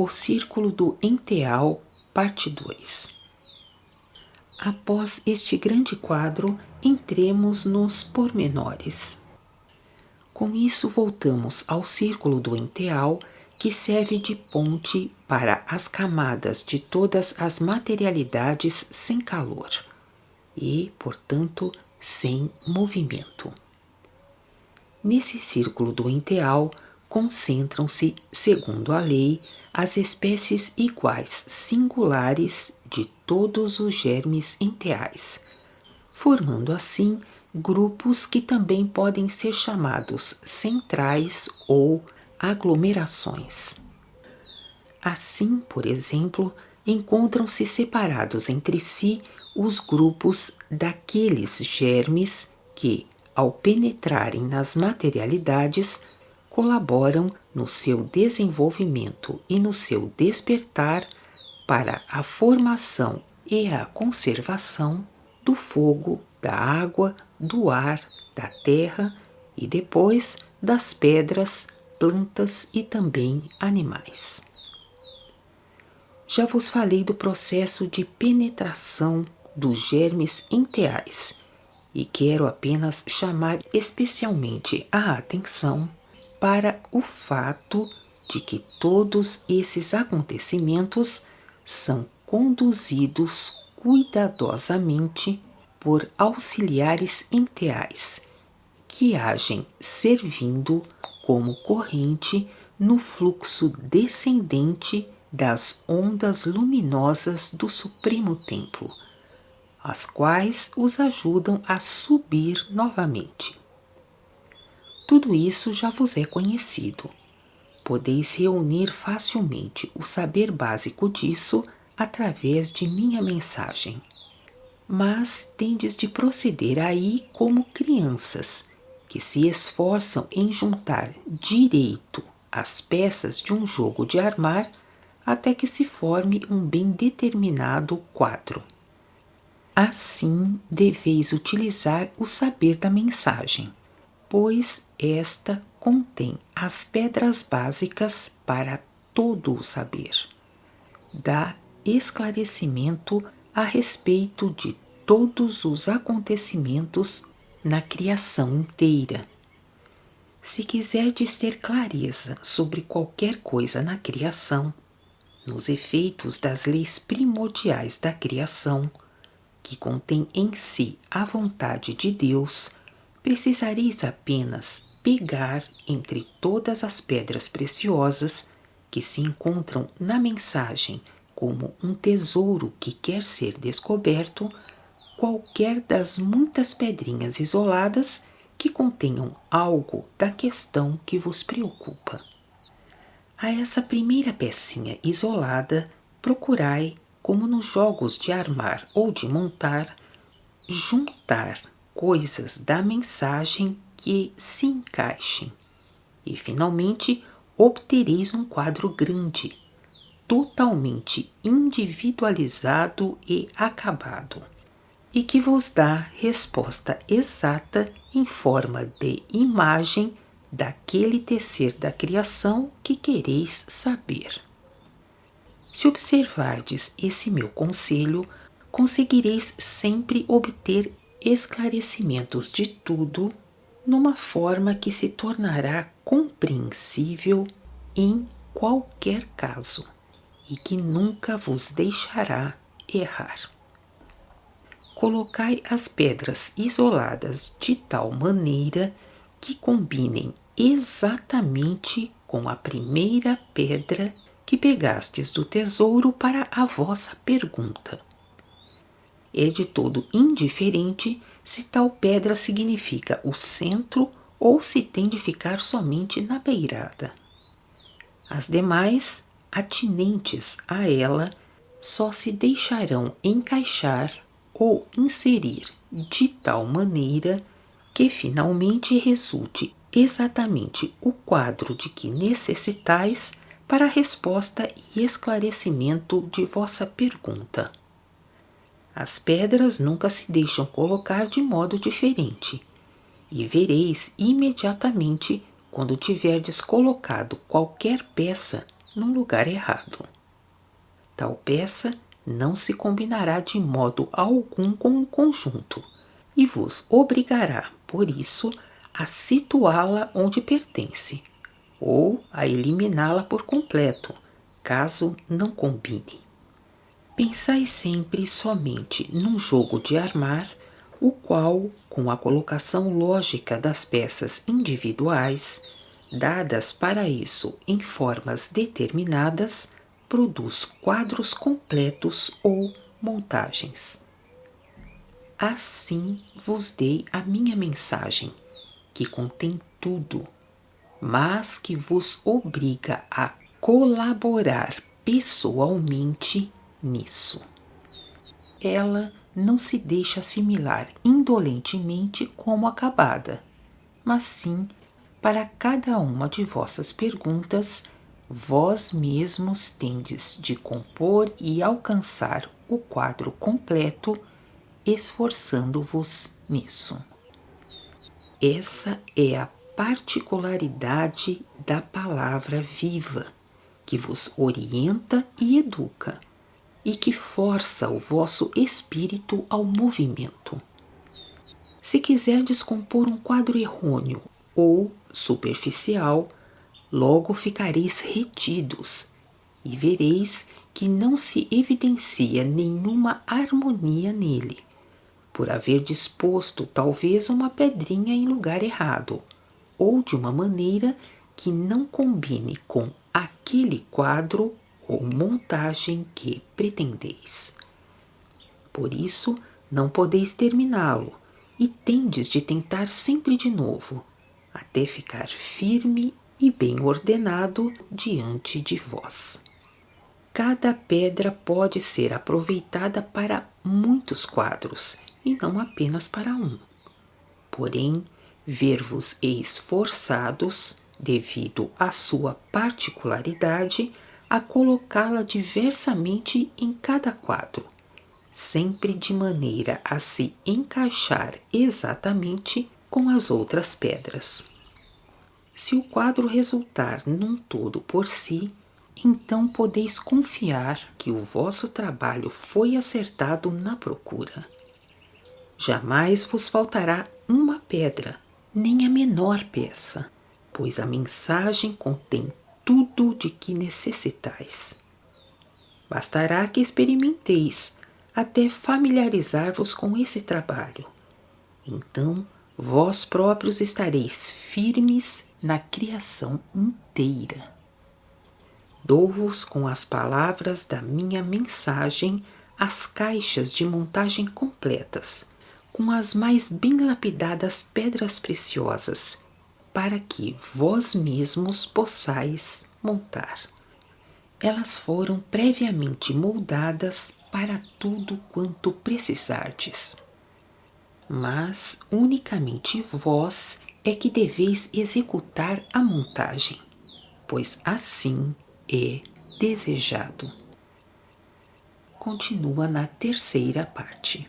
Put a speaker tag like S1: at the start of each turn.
S1: O Círculo do Enteal, parte 2. Após este grande quadro, entremos nos pormenores. Com isso, voltamos ao círculo do enteal, que serve de ponte para as camadas de todas as materialidades sem calor e, portanto, sem movimento. Nesse círculo do enteal concentram-se, segundo a lei, as espécies iguais singulares de todos os germes enteais, formando assim grupos que também podem ser chamados centrais ou aglomerações. Assim, por exemplo, encontram-se separados entre si os grupos daqueles germes que, ao penetrarem nas materialidades, colaboram no seu desenvolvimento e no seu despertar para a formação e a conservação do fogo, da água, do ar, da terra e depois das pedras, plantas e também animais. Já vos falei do processo de penetração dos germes enteais e quero apenas chamar especialmente a atenção para o fato de que todos esses acontecimentos são conduzidos cuidadosamente por auxiliares enteais, que agem servindo como corrente no fluxo descendente das ondas luminosas do Supremo Templo, as quais os ajudam a subir novamente. Tudo isso já vos é conhecido. Podeis reunir facilmente o saber básico disso através de minha mensagem. Mas tendes de proceder aí como crianças, que se esforçam em juntar direito as peças de um jogo de armar até que se forme um bem determinado quadro. Assim deveis utilizar o saber da mensagem, pois esta contém as pedras básicas para todo o saber. Dá esclarecimento a respeito de todos os acontecimentos na criação inteira. Se quiserdes ter clareza sobre qualquer coisa na criação, nos efeitos das leis primordiais da criação, que contém em si a vontade de Deus, precisareis apenas pegar entre todas as pedras preciosas que se encontram na mensagem como um tesouro que quer ser descoberto, qualquer das muitas pedrinhas isoladas que contenham algo da questão que vos preocupa. A essa primeira pecinha isolada, procurai, como nos jogos de armar ou de montar, juntar coisas da mensagem que se encaixem, e finalmente obtereis um quadro grande, totalmente individualizado e acabado, e que vos dá resposta exata em forma de imagem daquele tecer da criação que quereis saber. Se observardes esse meu conselho, conseguireis sempre obter esclarecimentos de tudo numa forma que se tornará compreensível em qualquer caso e que nunca vos deixará errar. Colocai as pedras isoladas de tal maneira que combinem exatamente com a primeira pedra que pegastes do tesouro para a vossa pergunta. É de todo indiferente se tal pedra significa o centro ou se tem de ficar somente na beirada. As demais, atinentes a ela, só se deixarão encaixar ou inserir de tal maneira que finalmente resulte exatamente o quadro de que necessitais para a resposta e esclarecimento de vossa pergunta. As pedras nunca se deixam colocar de modo diferente, e vereis imediatamente, quando tiverdes colocado qualquer peça num lugar errado. Tal peça não se combinará de modo algum com o conjunto e vos obrigará, por isso, a situá-la onde pertence ou a eliminá-la por completo, caso não combine. Pensai sempre somente num jogo de armar, o qual, com a colocação lógica das peças individuais, dadas para isso em formas determinadas, produz quadros completos ou montagens. Assim vos dei a minha mensagem, que contém tudo, mas que vos obriga a colaborar pessoalmente nisso. Ela não se deixa assimilar indolentemente como acabada, mas sim, para cada uma de vossas perguntas, vós mesmos tendes de compor e alcançar o quadro completo, esforçando-vos nisso. Essa é a particularidade da palavra viva, que vos orienta e educa, e que força o vosso espírito ao movimento. Se quiserdes compor um quadro errôneo ou superficial, logo ficareis retidos e vereis que não se evidencia nenhuma harmonia nele, por haver disposto talvez uma pedrinha em lugar errado, ou de uma maneira que não combine com aquele quadro ou montagem que pretendeis. Por isso, não podeis terminá-lo, e tendes de tentar sempre de novo, até ficar firme e bem ordenado diante de vós. Cada pedra pode ser aproveitada para muitos quadros, e não apenas para um. Porém, ver-vos esforçados, devido à sua particularidade, a colocá-la diversamente em cada quadro, sempre de maneira a se encaixar exatamente com as outras pedras. Se o quadro resultar num todo por si, então podeis confiar que o vosso trabalho foi acertado na procura. Jamais vos faltará uma pedra, nem a menor peça, pois a mensagem contém tudo de que necessitais. Bastará que experimenteis até familiarizar-vos com esse trabalho. Então, vós próprios estareis firmes na criação inteira. Dou-vos com as palavras da minha mensagem as caixas de montagem completas, com as mais bem lapidadas pedras preciosas, para que vós mesmos possais montar. Elas foram previamente moldadas para tudo quanto precisardes. Mas unicamente vós é que deveis executar a montagem, pois assim é desejado. Continua na terceira parte.